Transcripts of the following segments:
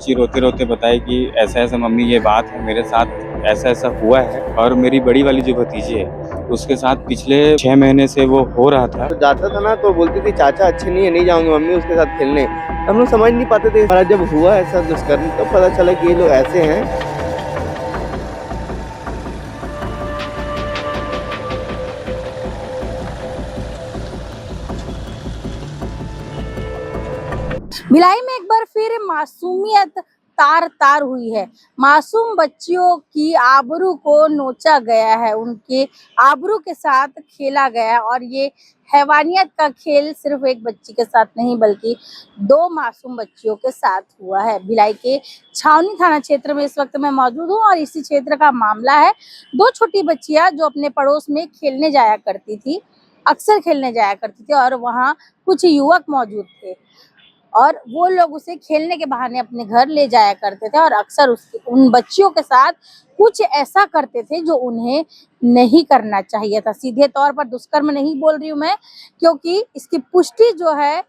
बच्ची रोते रोते बताई कि ऐसा ऐसा मम्मी ये बात है मेरे साथ, ऐसा ऐसा हुआ है। और मेरी बड़ी वाली जो भतीजी है उसके साथ पिछले 6 महीने से वो हो रहा था। तो जाता था ना तो बोलती थी चाचा अच्छे नहीं है, नहीं जाऊंगी मम्मी उसके साथ खेलने। हम लोग समझ नहीं पाते थे। हमारा जब हुआ ऐसा दुष्कर्म तो पता चला कि ये लोग ऐसे हैं। भिलाई में एक बार फिर मासूमियत तार तार हुई है। मासूम बच्चियों की आबरू को नोचा गया है, उनके आबरू के साथ खेला गया है। और ये हैवानियत का खेल सिर्फ एक बच्ची के साथ नहीं बल्कि दो मासूम बच्चियों के साथ हुआ है। भिलाई के छावनी थाना क्षेत्र में इस वक्त मैं मौजूद हूँ और इसी क्षेत्र का मामला है। दो छोटी बच्चियां जो अपने पड़ोस में खेलने जाया करती थी, अक्सर खेलने जाया करती थी, और वहाँ कुछ युवक मौजूद थे और वो लोग उसे खेलने के बहाने अपने घर ले जाया करते थे और अक्सर उन बच्चियों के साथ कुछ ऐसा करते थे जो उन्हें नहीं करना चाहिए था। सीधे तौर पर दुष्कर्म नहीं बोल रही हूँ मैं, क्योंकि इसकी पुष्टि जो है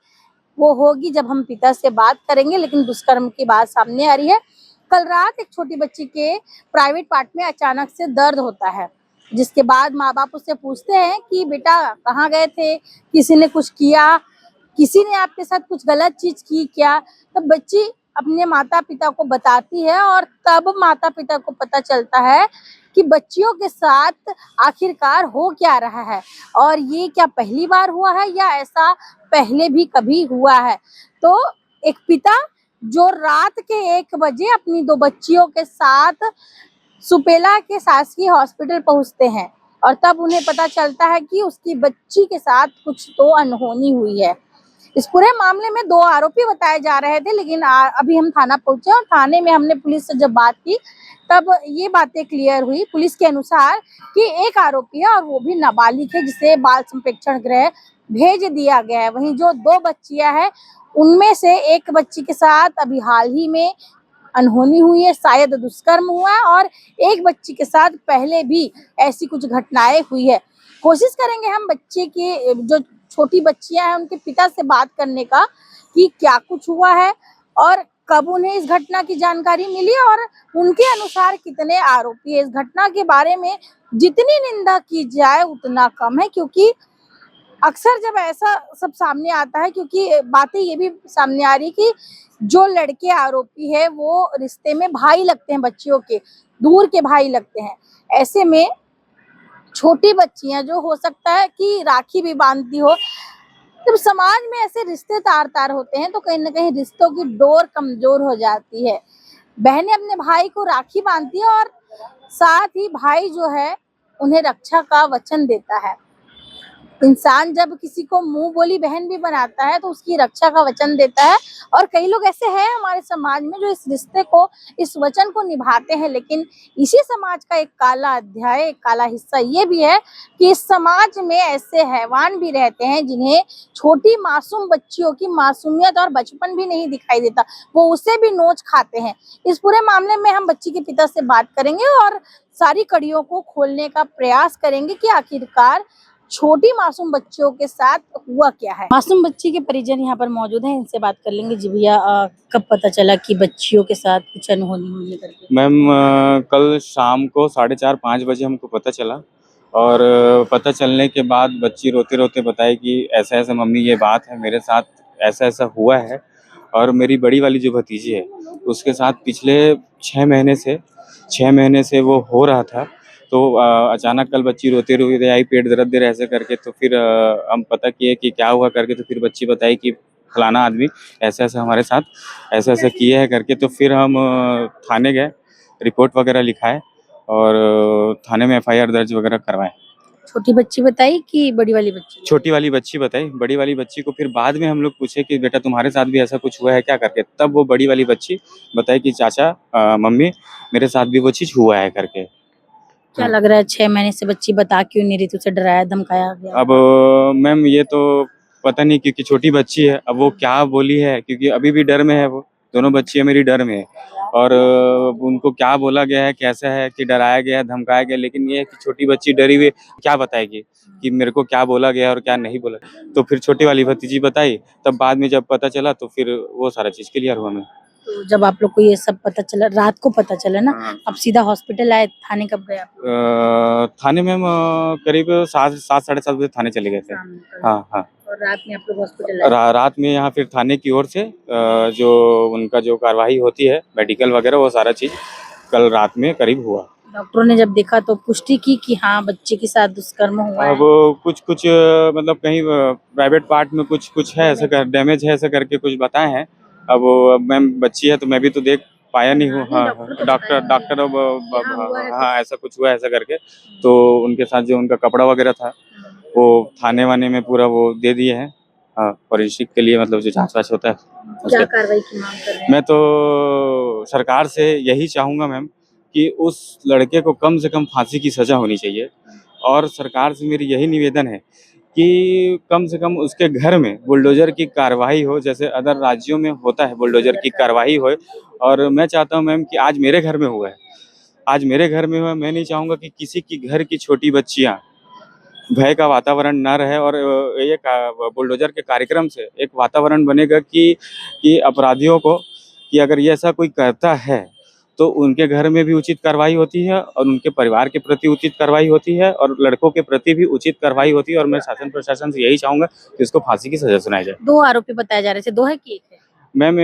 वो होगी जब हम पिता से बात करेंगे, लेकिन दुष्कर्म की बात सामने आ रही है। कल रात एक छोटी बच्ची के प्राइवेट पार्ट में अचानक से दर्द होता है, जिसके बाद माँ बाप उससे पूछते हैं कि बेटा कहाँ गए थे, किसी ने कुछ किया, किसी ने आपके साथ कुछ गलत चीज की क्या। तब बच्ची अपने माता पिता को बताती है और तब माता पिता को पता चलता है कि बच्चियों के साथ आखिरकार हो क्या रहा है और ये क्या पहली बार हुआ है या ऐसा पहले भी कभी हुआ है। तो एक पिता जो रात के 1 बजे अपनी दो बच्चियों के साथ सुपेला के शासकीय हॉस्पिटल पहुंचते हैं और तब उन्हें पता चलता है कि उसकी बच्ची के साथ कुछ तो अनहोनी हुई है। इस पूरे मामले में 2 आरोपी बताए जा रहे थे, लेकिन अभी हम थाना पहुंचे और थाने में हमने पुलिस से जब बात की तब ये बातें क्लियर हुई पुलिस के अनुसार कि एक आरोपी है और वो भी नाबालिग है, जिसे बाल संप्रेक्षण गृह भेज दिया गया है। वहीं जो 2 बच्चियां हैं उनमें से एक बच्ची के साथ अभी हाल ही में अनहोनी हुई है, शायद दुष्कर्म हुआ है, और एक बच्ची के साथ पहले भी ऐसी कुछ घटनाएं हुई है। कोशिश करेंगे हम बच्चे की जो छोटी बच्चियां हैं उनके पिता से बात करने का कि क्या कुछ हुआ है और कब उन्हें इस घटना की जानकारी मिली और उनके अनुसार कितने आरोपी है। इस घटना के बारे में जितनी निंदा की जाए उतना कम है, क्योंकि अक्सर जब ऐसा सब सामने आता है, क्योंकि बातें ये भी सामने आ रही कि जो लड़के आरोपी है वो रिश्ते में भाई लगते हैं, बच्चियों के दूर के भाई लगते हैं। ऐसे में छोटी बच्चियां जो हो सकता है कि राखी भी बांधती हो, जब समाज में ऐसे रिश्ते तार तार होते हैं तो कहीं ना कहीं रिश्तों की डोर कमजोर हो जाती है। बहनें अपने भाई को राखी बांधती है और साथ ही भाई जो है उन्हें रक्षा का वचन देता है। इंसान जब किसी को मुंह बोली बहन भी बनाता है तो उसकी रक्षा का वचन देता है, और कई लोग ऐसे हैं हमारे समाज में जो इस रिश्ते को, इस वचन को निभाते हैं। लेकिन इसी समाज का एक काला अध्याय, एक काला हिस्सा ये भी है कि इस समाज में ऐसे हैवान भी रहते हैं जिन्हें छोटी मासूम बच्चियों की मासूमियत और बचपन भी नहीं दिखाई देता, वो उसे भी नोच खाते हैं। इस पूरे मामले में हम बच्ची के पिता से बात करेंगे और सारी कड़ियों को खोलने का प्रयास करेंगे कि आखिरकार छोटी मासूम बच्चियों के साथ हुआ क्या है। मासूम बच्ची के परिजन यहाँ पर मौजूद हैं, इनसे बात कर लेंगे। जी भैया, कब पता चला कि बच्चियों के साथ कुछ अनहोनी हुई है करके? मैम, कल शाम को 4:30-5 बजे हमको पता चला और पता चलने के बाद बच्ची रोते रोते बताई कि ऐसा ऐसा मम्मी ये बात है मेरे साथ, ऐसा ऐसा हुआ है। और मेरी बड़ी वाली जो भतीजी है उसके साथ पिछले 6 महीने से वो हो रहा था। तो अचानक कल बच्ची रोते रोते आई, पेट दर्द दे रहा है ऐसे करके। तो फिर हम पता किए कि क्या हुआ करके। तो फिर बच्ची बताई कि फलाना आदमी ऐसा ऐसा हमारे साथ ऐसा ऐसा किए है करके। तो फिर हम थाने गए, रिपोर्ट वगैरह लिखाए और थाने में एफआईआर दर्ज वगैरह करवाए। छोटी बच्ची बताई कि बड़ी वाली बच्ची? छोटी वाली बच्ची बताई। बड़ी वाली बच्ची को फिर बाद में हम लोग पूछे कि बेटा तुम्हारे साथ भी ऐसा कुछ हुआ है क्या करके। तब वो बड़ी वाली बच्ची बताई कि चाचा, मम्मी मेरे साथ भी वो चीज हुआ है करके। क्या लग रहा है 6 महीने से बच्ची बता क्यों नहीं रही थी? उसे डराया धमकाया गया? अब मैम ये तो पता नहीं, क्योंकि छोटी बच्ची है। अब वो क्या बोली है, क्योंकि अभी भी डर में है। वो दोनों बच्चियां मेरी डर में है और उनको क्या बोला गया है, कैसा है कि डराया गया है, धमकाया गया। लेकिन ये है कि छोटी बच्ची डरी हुई क्या बताएगी कि मेरे को क्या बोला गया और क्या नहीं बोला। तो फिर छोटी वाली भतीजी बताई। तब बाद में जब पता चला तो फिर वो सारा चीज क्लियर हुआ। मैं तो जब आप लोग को ये सब पता चला, रात को पता चला ना, हाँ। आप सीधा हॉस्पिटल आए, थाने कब गए आप लोग? थाने में हम करीब 7 साढ़े 7 बजे थाने चले गए थे। शाम में कल। हाँ हाँ। और रात में आप लोग हॉस्पिटल आए? रात में यहाँ फिर थाने की ओर से जो उनका जो कार्रवाई होती है मेडिकल वगैरह वो सारा चीज कल रात में करीब हुआ। डॉक्टरों ने जब देखा तो पुष्टि की कि हाँ बच्चे के साथ दुष्कर्म हुआ है। अब कुछ मतलब कहीं प्राइवेट पार्ट में कुछ है ऐसा कर डैमेज है ऐसा करके कुछ बताए हैं। अब मैम बच्ची है तो मैं भी तो देख पाया नहीं हूँ। हाँ डॉक्टर तो डॉक्टर बताएंगे डॉक्टर अब क्या हुआ है हाँ ऐसा कुछ हुआ है ऐसा करके तो उनके साथ जो उनका कपड़ा वगैरह था वो थाने वाने में पूरा वो दे दिए हैं। हाँ फॉरेंसिक के लिए मतलब जो जांच वाच होता है क्या उसके कार्रवाई की मांग कर रहे हैं? मैं तो सरकार से यही चाहूँगा मैम कि उस लड़के को कम से कम फांसी की सज़ा होनी चाहिए और सरकार से मेरी यही निवेदन है कि कम से कम उसके घर में बुलडोज़र की कार्रवाई हो जैसे अदर राज्यों में होता है बुलडोज़र की कार्रवाई हो। और मैं चाहता हूँ मैम कि आज मेरे घर में हुआ है, आज मेरे घर में हुआ है, मैं नहीं चाहूँगा कि किसी की घर की छोटी बच्चियाँ भय का वातावरण ना रहे और ये बुलडोज़र के कार्यक्रम से एक वातावरण बनेगा कि अपराधियों को कि अगर ये ऐसा कोई करता है तो उनके घर में भी उचित कार्रवाई होती है और उनके परिवार के प्रति उचित कार्रवाई होती है और लड़कों के प्रति भी उचित कार्रवाई होती है। और मैं शासन प्रशासन से यही चाहूँगा कि इसको फांसी की सज़ा सुनाई जाए। 2 आरोपी बताए जा रहे थे, 2 है कि 1 है? मैम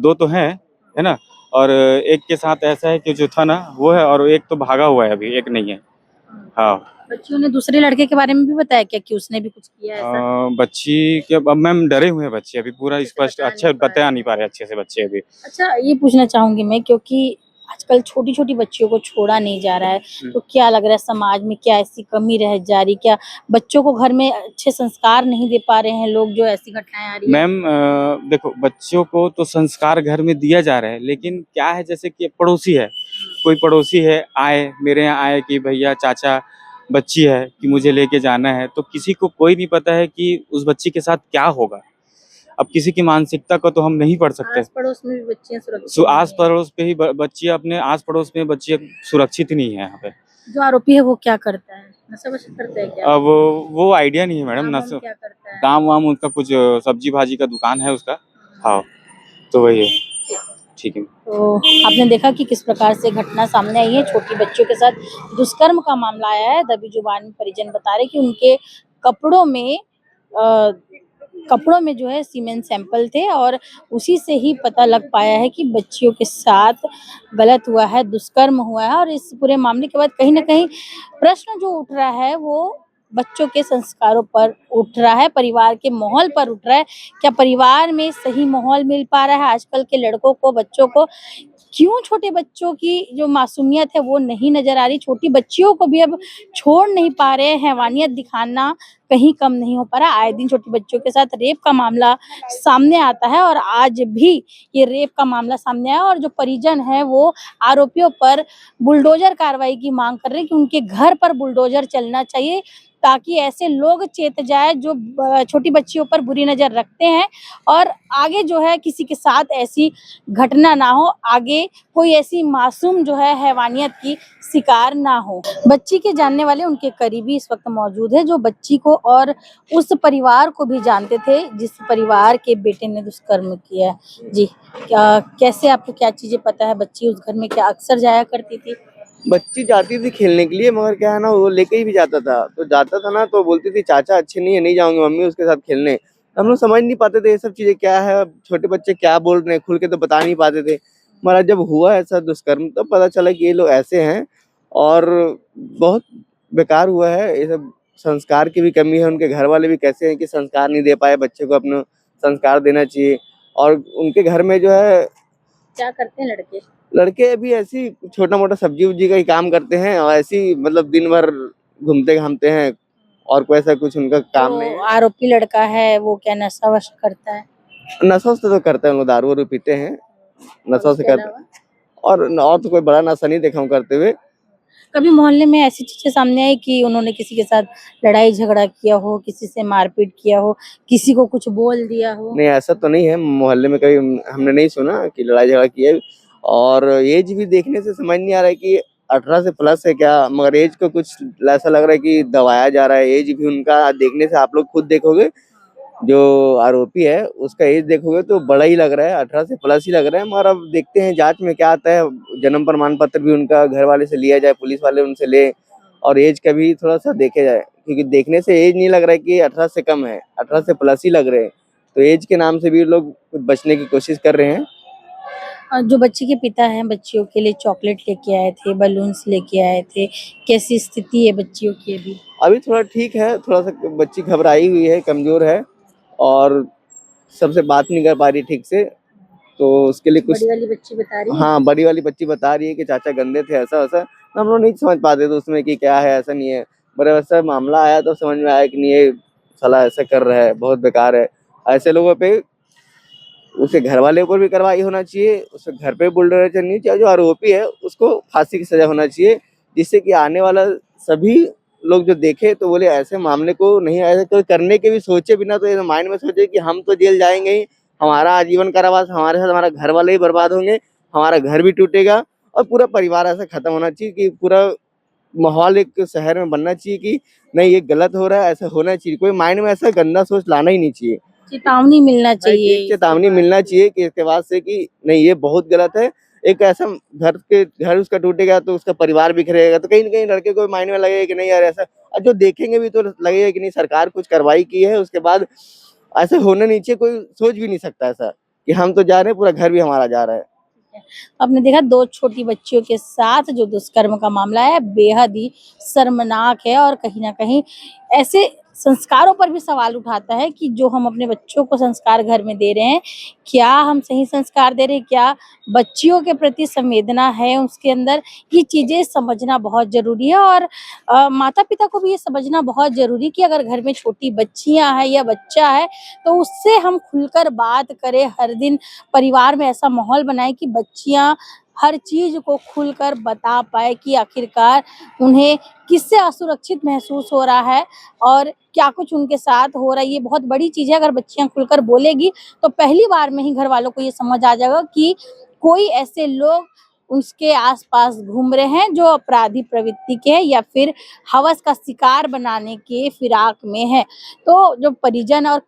2 तो हैं, है ना? और एक के साथ ऐसा है कि जो था ना वो है और एक तो भागा हुआ है अभी, एक नहीं है। हाँ। बच्चियों ने दूसरे लड़के के बारे में भी बताया क्या कि उसने भी कुछ किया है ऐसा? बच्ची के अब मैम डरे हुए हैं बच्चे अभी पूरा स्पष्ट अच्छे बता नहीं पा रहे अच्छे से बच्चे अभी। अच्छा, ये पूछना चाहूंगी मैं क्योंकि आजकल छोटी-छोटी बच्चियों को छोड़ा नहीं जा रहा है, तो क्या लग रहा है समाज में क्या ऐसी कमी रह जा रही? क्या बच्चों को घर में अच्छे संस्कार नहीं दे पा रहे हैं लोग जो ऐसी घटनाएँ आ रही है? मैम देखो बच्चों को तो संस्कार घर में दिया जा रहा है लेकिन क्या है जैसे कि पड़ोसी है, कोई पड़ोसी है आए मेरे यहाँ आए कि भैया चाचा बच्ची है कि मुझे लेके जाना है तो किसी को कोई नहीं पता है कि उस बच्ची के साथ क्या होगा। अब किसी की मानसिकता को तो हम नहीं पढ़ सकते। आस-पड़ोस में भी बच्चियाँ सुरक्षित आस नहीं हैं। पड़ोस पे ही बच्चियाँ अपने आस पड़ोस में बच्चियाँ सुरक्षित नहीं है यहाँ पे। जो आरोपी है वो क्या करता है? नशा-वशा करता है क्या? अब वो आइडिया नहीं है मैडम काम-वाम नस क्या करता है? काम वाम उनका कुछ सब्जी भाजी का दुकान है उसका। हाँ तो वही है। ठीक है। तो आपने देखा कि किस प्रकार से घटना सामने आई है, छोटी बच्चियों के साथ दुष्कर्म का मामला आया है। दबी जुबान परिजन बता रहे कि उनके कपड़ों में अ, कपड़ों में जो है सीमेंट सैंपल थे और उसी से ही पता लग पाया है कि बच्चियों के साथ गलत हुआ है, दुष्कर्म हुआ है। और इस पूरे मामले के बाद कहीं न कहीं प्रश्न जो उठ रहा है वो बच्चों के संस्कारों पर उठ रहा है, परिवार के माहौल पर उठ रहा है। क्या परिवार में सही माहौल मिल पा रहा है आजकल के लड़कों को, बच्चों को? क्यों छोटे बच्चों की जो मासूमियत है वो नहीं नज़र आ रही? छोटी बच्चियों को भी अब छोड़ नहीं पा रहे हैं, हैवानियत दिखाना कहीं कम नहीं हो पा रहा। आए दिन छोटे बच्चों के साथ रेप का मामला सामने आता है और आज भी ये रेप का मामला सामने आया और जो परिजन हैं वो आरोपियों पर बुलडोज़र कार्रवाई की माँग कर रहे हैं कि उनके घर पर बुलडोज़र चलना चाहिए ताकि ऐसे लोग चेत जाए जो छोटी बच्चियों पर बुरी नज़र रखते हैं और आगे जो है किसी के साथ ऐसी घटना ना हो, आगे कोई ऐसी मासूम जो है हैवानियत की शिकार ना हो। बच्ची के जानने वाले उनके करीबी इस वक्त मौजूद है जो बच्ची को और उस परिवार को भी जानते थे जिस परिवार के बेटे ने दुष्कर्म किया है। जी, क्या कैसे आपको क्या चीज़ें पता है? बच्ची उस घर में क्या अक्सर जाया करती थी? बच्ची जाती थी खेलने के लिए मगर क्या है ना वो लेके ही भी जाता था तो जाता था ना तो बोलती थी चाचा अच्छे नहीं है नहीं जाऊंगी मम्मी उसके साथ खेलने। हम लोग समझ नहीं पाते थे ये सब चीजें क्या है छोटे बच्चे क्या बोल रहे हैं खुल के तो बता नहीं पाते थे। मगर जब हुआ ऐसा दुष्कर्म तब पता चला कि ये लोग ऐसे हैं और बहुत बेकार हुआ है ये सब। संस्कार की भी कमी है उनके घर वाले भी कैसे हैं कि संस्कार नहीं दे पाए बच्चे को अपना संस्कार देना चाहिए। और उनके घर में जो है क्या करते हैं लड़के? लड़के अभी ऐसी छोटा मोटा सब्जी उब्जी का ही काम करते हैं और ऐसी मतलब दिन भर घूमते घामते हैं और कोई ऐसा कुछ उनका काम नहीं जो है। आरोपी लड़का है वो क्या नशा-वशा करता है? नशा वशा तो करते हैं वो दारू वारू पीते हैं और नशा से उसके करते अलावा? और तो कोई बड़ा नशा नहीं देखा हूँ करते हुए। कभी मोहल्ले में ऐसी चीज़ें सामने आई कि उन्होंने किसी के साथ लड़ाई झगड़ा किया हो, किसी से मारपीट किया हो, किसी को कुछ बोल दिया हो? नहीं ऐसा तो नहीं है मोहल्ले में कभी हमने नहीं सुना कि लड़ाई झगड़ा की है। और एज भी देखने से समझ नहीं आ रहा है कि 18 से प्लस है क्या मगर एज को कुछ ऐसा लग रहा है कि दबाया जा रहा है। एज भी उनका देखने से आप लोग खुद देखोगे जो आरोपी है उसका एज देखोगे तो बड़ा ही लग रहा है, 18 से प्लस ही लग रहा है। मगर अब देखते हैं जांच में क्या आता है। जन्म प्रमाण पत्र भी उनका घर वाले से लिया जाए, पुलिस वाले उनसे ले, और एज का भी थोड़ा सा देखे जाए, क्योंकि देखने से एज नहीं लग रहा है कि 18 से कम है, 18 से प्लस ही लग रहे हैं। तो एज के नाम से भी लोग कुछ बचने की कोशिश कर रहे हैं। जो बच्ची के पिता हैं, बच्चियों के लिए चॉकलेट लेके आए थे, बलून्स लेके आए थे, कैसी स्थिति है बच्चियों की अभी? अभी थोड़ा ठीक है, थोड़ा सा बच्ची घबराई हुई है, कमजोर है और सबसे बात नहीं कर पा रही ठीक से, तो उसके लिए कुछ। बड़ी वाली बच्ची बता रही है? हाँ, बड़ी वाली बच्ची बता रही है कि चाचा गंदे थे, ऐसा वैसा। तो हम लोग नहीं समझ पाते थे उसमें कि क्या है, ऐसा नहीं है। बड़ा वैसा मामला आया तो समझ में आया कि नहीं, ये साला ऐसा कर रहा है, बहुत बेकार है। ऐसे लोगों पे उसके घर वाले ऊपर भी कार्रवाई होना चाहिए, उसके घर पे बुलडोजर चलनी चाहिए, जो आरोपी है उसको फांसी की सजा होना चाहिए, जिससे कि आने वाला सभी लोग जो देखे तो बोले ऐसे मामले को नहीं, ऐसे कोई करने के भी सोचे बिना तो ये माइंड में सोचे कि हम तो जेल जाएंगे ही, हमारा आजीवन कारावास, हमारे साथ हमारा घर वाले ही बर्बाद होंगे, हमारा घर भी टूटेगा और पूरा परिवार ऐसा खत्म होना चाहिए कि पूरा माहौल एक शहर में बनना चाहिए कि नहीं ये गलत हो रहा है, ऐसा होना चाहिए। कोई माइंड में ऐसा गंदा सोच लाना ही नहीं चाहिए। चेतावनी मिलना एक चाहिए। चेतावनी मिलना चाहिए कि इसके बाद से कि नहीं ये बहुत गलत है। एक ऐसा घर उसका टूटेगा तो उसका परिवार बिखरेगा, तो कहीं न कहीं लड़के को माइंड में लगेगा कि नहीं यार ऐसा, और जो देखेंगे भी तो लगेगा कि नहीं सरकार कुछ कार्रवाई की है, उसके बाद ऐसा होना नहीं चाहिए। कोई सोच भी नहीं सकता ऐसा कि हम तो जा रहे हैं, पूरा घर भी हमारा जा रहा है। आपने देखा 2 छोटी बच्चियों के साथ जो दुष्कर्म का मामला है बेहद ही शर्मनाक है और कहीं न कहीं ऐसे संस्कारों पर भी सवाल उठाता है कि जो हम अपने बच्चों को संस्कार घर में दे रहे हैं, क्या हम सही संस्कार दे रहे हैं? क्या बच्चियों के प्रति संवेदना है उसके अंदर? ये चीज़ें समझना बहुत ज़रूरी है और माता-पिता को भी ये समझना बहुत ज़रूरी कि अगर घर में छोटी बच्चियाँ हैं या बच्चा है, तो उससे हम खुलकर बात करें, हर दिन परिवार में ऐसा माहौल बनाएं कि बच्चियां हर चीज को खुलकर बता पाए कि आखिरकार उन्हें किससे असुरक्षित महसूस हो रहा है और क्या कुछ उनके साथ हो रहा है। ये बहुत बड़ी चीज है, अगर बच्चियां खुलकर बोलेगी तो पहली बार में ही घर वालों को ये समझ आ जाएगा कि कोई ऐसे लोग उसके आसपास घूम रहे हैं जो अपराधी प्रवृत्ति के हैं या फिर हवस का शिकार बनाने के फिराक में है। तो जो परिजन और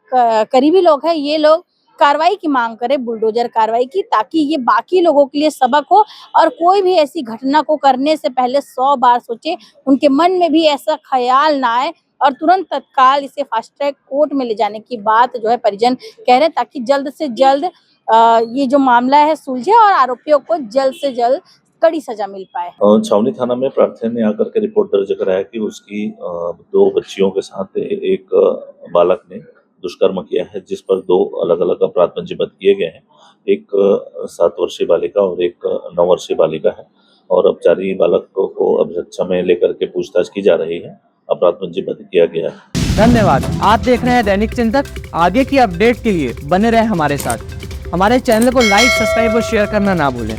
करीबी लोग हैं, ये लोग कार्रवाई की मांग करें, बुलडोजर कार्रवाई की, ताकि ये बाकी लोगों के लिए सबक हो और कोई भी ऐसी घटना को करने से पहले 100 बार सोचे, उनके मन में भी ऐसा ख्याल ना आए और तुरंत तत्काल इसे फास्ट ट्रैक कोर्ट में ले जाने की बात जो है परिजन कह रहे हैं, ताकि जल्द से जल्द ये जो मामला है सुलझे और आरोपियों को जल्द से जल्द कड़ी सजा मिल पाए। छावनी थाना में प्रार्थना ने आकर के रिपोर्ट दर्ज कराया कि उसकी 2 बच्चियों के साथ एक बालक ने दुष्कर्म किया है, जिस पर 2 अलग-अलग अपराध पंजीबद्ध किए गए हैं। एक 7 वर्षीय बालिका और एक 9 वर्षीय बालिका है और अपचारी बालक को अभिरक्षा में लेकर के पूछताछ की जा रही है। अपराध पंजीबद्ध किया गया है। धन्यवाद। आप देख रहे हैं दैनिक चिंतक। आगे की अपडेट के लिए बने रहें हमारे साथ। हमारे चैनल को लाइक, सब्सक्राइब और शेयर करना ना भूलें।